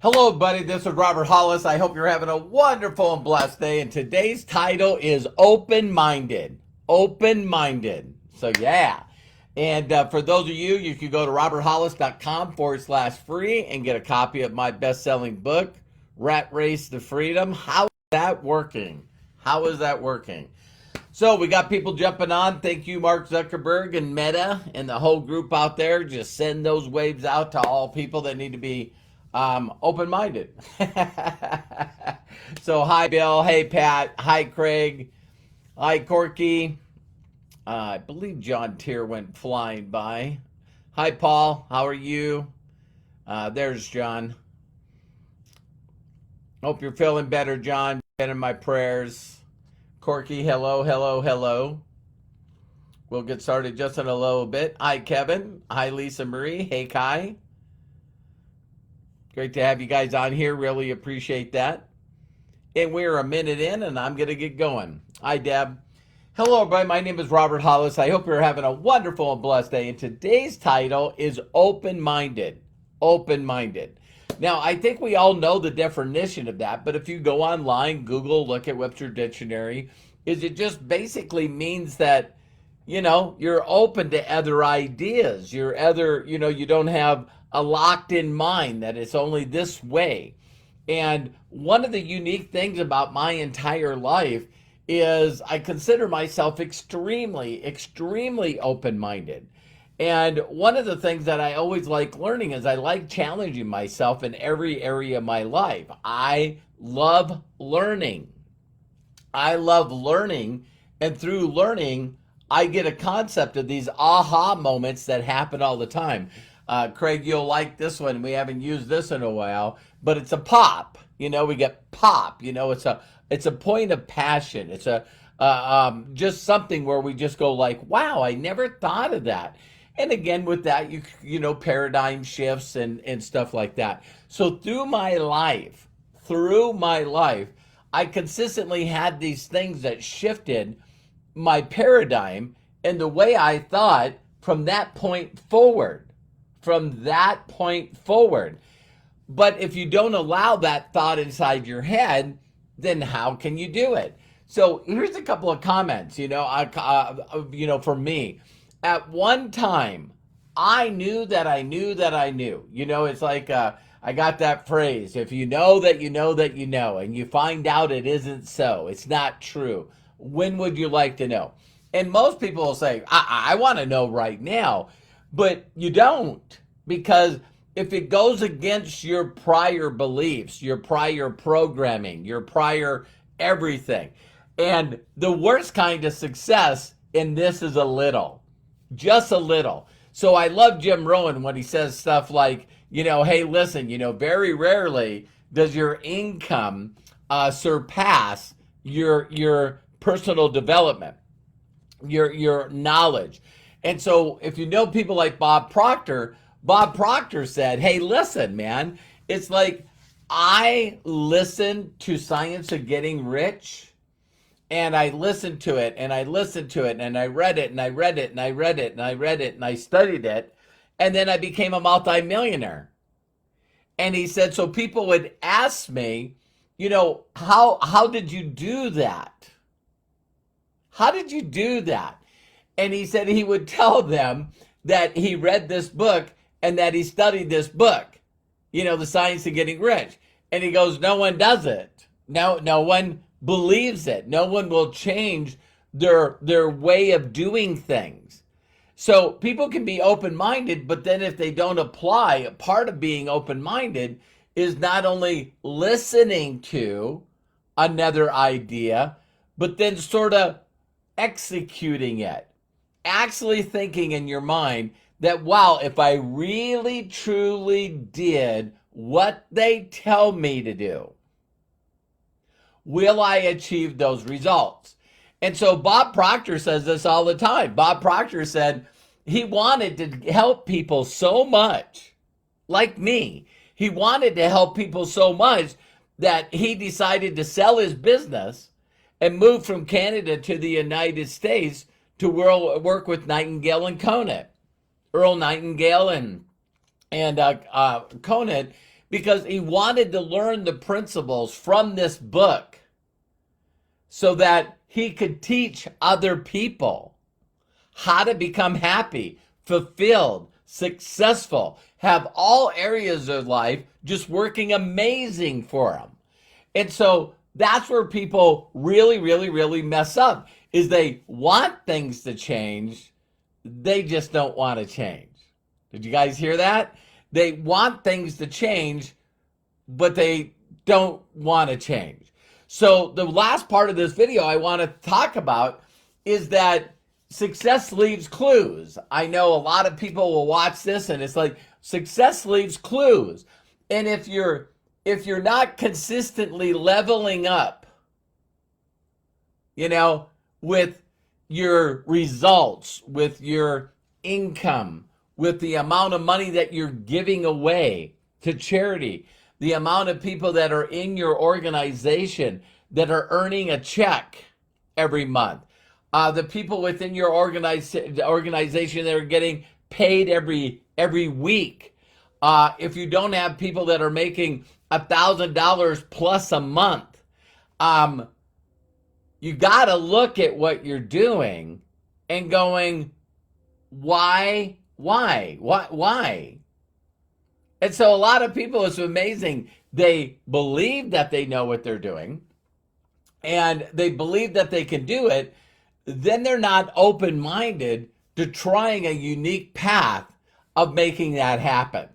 Hello, buddy. This is Robert Hollis. I hope you're having a wonderful and blessed day. And today's title is Open Minded. Open Minded. So, yeah. And for those of you, you can go to roberthollis.com/free and get a copy of my best selling book, Rat Race to Freedom. How is that working? How is that working? So, we got people jumping on. Thank you, Mark Zuckerberg and Meta and the whole group out there. Just send those waves out to all people that need to be open-minded. So hi Bill, hey Pat, hi Craig, hi Corky. I believe John Tier went flying by. Hi Paul, how are you? There's John. Hope you're feeling better, John. Been in my prayers. Corky, hello, hello, hello. We'll get started just in a little bit. Hi Kevin, hi Lisa Marie, hey Kai. Great to have you guys on here. Really appreciate that. And we're a minute in, and I'm going to get going. Hi, Deb. Hello, everybody. My name is Robert Hollis. I hope you're having a wonderful and blessed day. And today's title is Open-Minded. Open-Minded. Now, I think we all know the definition of that, but if you go online, Google, look at Webster Dictionary, it just basically means that, you're open to other ideas. You don't have a locked in mind that it's only this way. And one of the unique things about my entire life is I consider myself extremely, extremely open-minded. And one of the things that I always like learning is I like challenging myself in every area of my life. I love learning. I love learning, and through learning, I get a concept of these aha moments that happen all the time. Craig, you'll like this one. We haven't used this in a while, but it's a pop. We get pop. It's a point of passion. It's just something where we just go like, wow, I never thought of that. And again, with that, paradigm shifts and stuff like that. So through my life, I consistently had these things that shifted my paradigm and the way I thought from that point forward. But if you don't allow that thought inside your head, then how can you do it? So here's a couple of comments, for me. At one time, I knew that I knew that I knew. It's like I got that phrase, if you know that you know that you know, and you find out it isn't so, it's not true. When would you like to know? And most people will say, I want to know right now. But you don't, because if it goes against your prior beliefs, your prior programming, your prior everything, and the worst kind of success in this is a little, just a little. So I love Jim Rohn when he says stuff like, hey, listen, very rarely does your income surpass your personal development, your knowledge. And so if you know people like Bob Proctor said, hey, listen, man, it's like I listened to Science of Getting Rich, and I listened to it, and I listened to it, and I read it, and I read it, and I read it, and I read it, and I studied it, and then I became a multimillionaire. And he said, so people would ask me, how did you do that? How did you do that? And he said he would tell them that he read this book and that he studied this book, The Science of Getting Rich. And he goes, no one does it. No one believes it. No one will change their way of doing things. So people can be open-minded, but then if they don't apply, part of being open-minded is not only listening to another idea, but then sort of executing it. Actually thinking in your mind that, wow, if I really truly did what they tell me to do, will I achieve those results? And so Bob Proctor says this all the time. Bob Proctor said he wanted to help people so much, like me. He wanted to help people so much that he decided to sell his business and move from Canada to the United States to work with Nightingale and Conant, Earl Nightingale and Conant, because he wanted to learn the principles from this book so that he could teach other people how to become happy, fulfilled, successful, have all areas of life just working amazing for them. And so that's where people really, really, really mess up, is they want things to change. They just don't want to change. Did you guys hear that? They want things to change, but they don't want to change. So the last part of this video I want to talk about is that success leaves clues. I know a lot of people will watch this and it's like, success leaves clues. And if you're not consistently leveling up, with your results, with your income, with the amount of money that you're giving away to charity, the amount of people that are in your organization that are earning a check every month, the people within your organization that are getting paid every week. If you don't have people that are making $1,000 plus a month, you got to look at what you're doing and going, why? And so a lot of people, it's amazing. They believe that they know what they're doing and they believe that they can do it. Then they're not open-minded to trying a unique path of making that happen.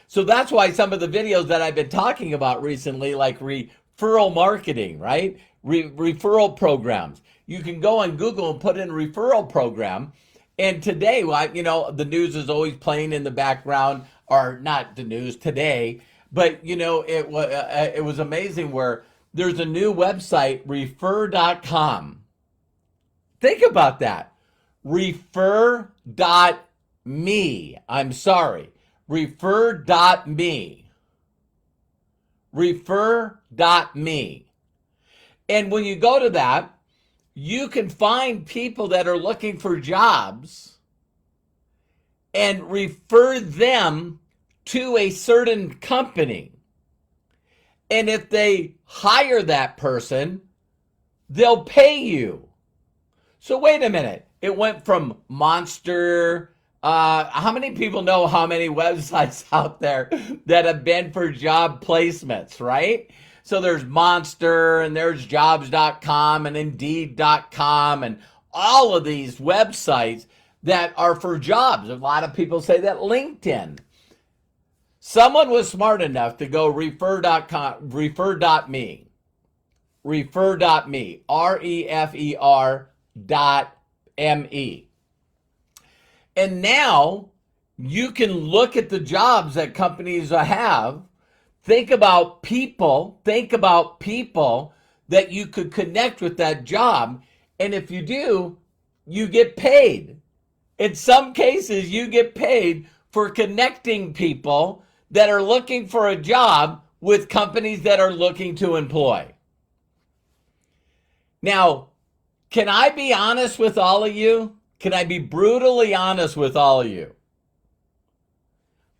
So that's why some of the videos that I've been talking about recently, like referral marketing, right? Referral programs. You can go on Google and put in referral program. And today, the news is always playing in the background, or not the news today, but it was amazing where there's a new website, refer.com. Think about that. Refer.me. I'm sorry. Refer.me. Refer.me. And when you go to that, you can find people that are looking for jobs and refer them to a certain company. And if they hire that person, they'll pay you. So wait a minute. It went from Monster. How many people know how many websites out there that have been for job placements, right? So there's Monster and there's jobs.com and indeed.com and all of these websites that are for jobs. A lot of people say that LinkedIn. Someone was smart enough to go refer.com, refer.me, refer.me, refer.me. And now you can look at the jobs that companies have. Think about people that you could connect with that job. And if you do, you get paid. In some cases, you get paid for connecting people that are looking for a job with companies that are looking to employ. Now, can I be honest with all of you? Can I be brutally honest with all of you?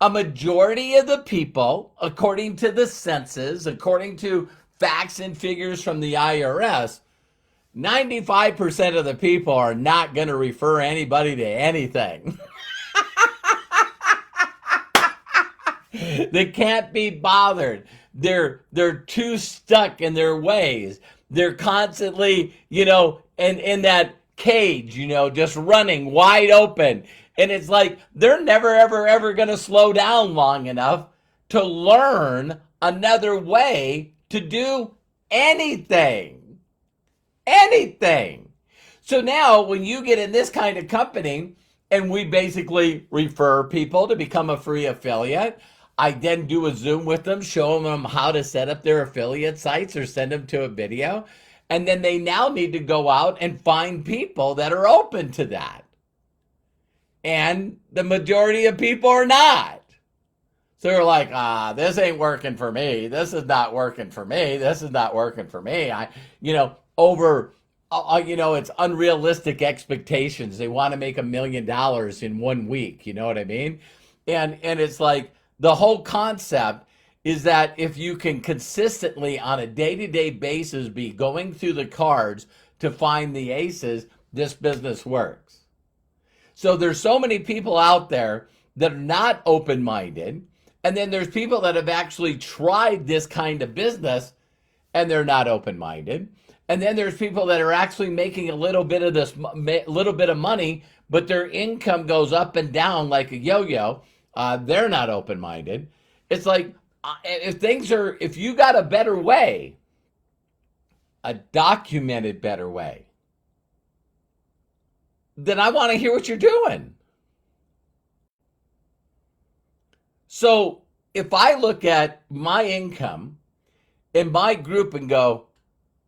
A majority of the people, according to the census, according to facts and figures from the IRS, 95% of the people are not going to refer anybody to anything. They can't be bothered. They're too stuck in their ways. They're constantly, in that cage, just running wide open. And it's like they're never, ever going to slow down long enough to learn another way to do anything. Anything. So now when you get in this kind of company and we basically refer people to become a free affiliate, I then do a Zoom with them, show them how to set up their affiliate sites or send them to a video. And then they now need to go out and find people that are open to that. And the majority of people are not. So they're like, this ain't working for me. This is not working for me. This is not working for me. It's unrealistic expectations. They want to make $1 million in 1 week. You know what I mean? And it's like, The whole concept is that if you can consistently on a day-to-day basis be going through the cards to find the aces, this business works. So there's so many people out there that are not open-minded, and then there's people that have actually tried this kind of business and they're not open-minded. And then there's people that are actually making a little bit of money, but their income goes up and down like a yo-yo. They're not open-minded. It's like if you got a better way, a documented better way, then I want to hear what you're doing. So if I look at my income in my group and go,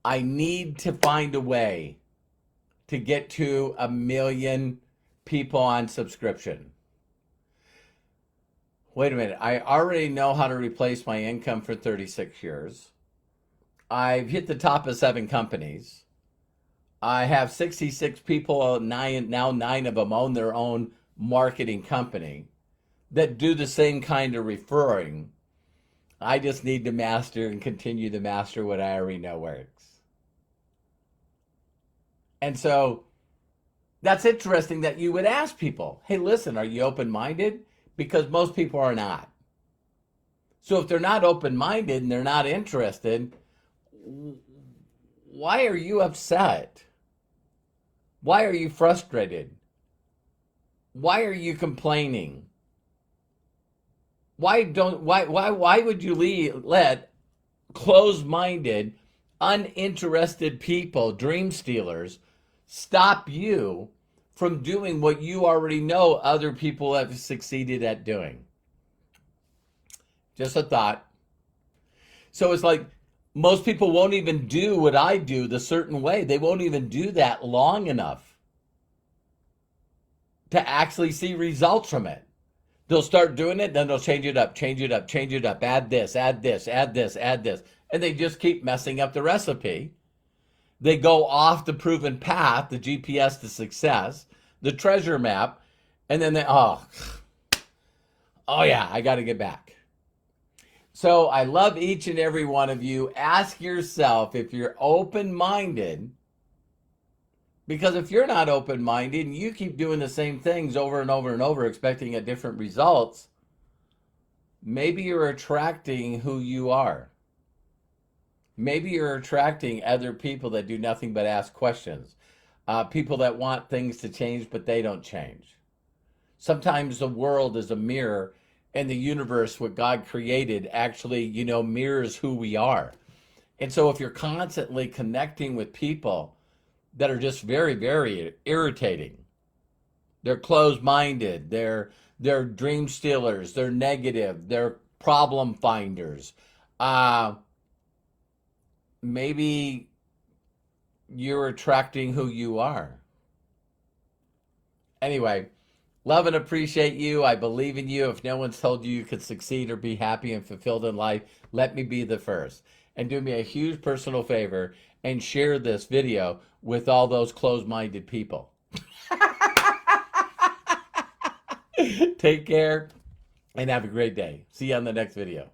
I need to find a way to get to 1 million people on subscription. Wait a minute. I already know how to replace my income for 36 years. I've hit the top of 7 companies. I have 66 people, now 9 of them own their own marketing company that do the same kind of referring. I just need to master and continue to master what I already know works. And so that's interesting that you would ask people, hey, listen, are you open-minded? Because most people are not. So if they're not open-minded and they're not interested, why are you upset? Why are you frustrated? Why are you complaining? Why would you let closed-minded, uninterested people, dream stealers, stop you from doing what you already know other people have succeeded at doing? Just a thought. So it's like most people won't even do what I do the certain way. They won't even do that long enough to actually see results from it. They'll start doing it, then they'll change it up, add this, add this, add this, add this. And they just keep messing up the recipe. They go off the proven path, the GPS to success, the treasure map, and then oh yeah, I got to get back. So I love each and every one of you. Ask yourself if you're open-minded, because if you're not open-minded and you keep doing the same things over and over and over, expecting a different results, maybe you're attracting who you are. Maybe you're attracting other people that do nothing but ask questions. People that want things to change, but they don't change. Sometimes the world is a mirror, and the universe, what God created, actually, mirrors who we are. And so if you're constantly connecting with people that are just very, very irritating, they're closed-minded, they're dream stealers, they're negative, they're problem finders, maybe you're attracting who you are. Anyway, love and appreciate you. I believe in you. If no one's told you you could succeed or be happy and fulfilled in life, let me be the first. And do me a huge personal favor and share this video with all those closed-minded people. Take care and have a great day. See you on the next video.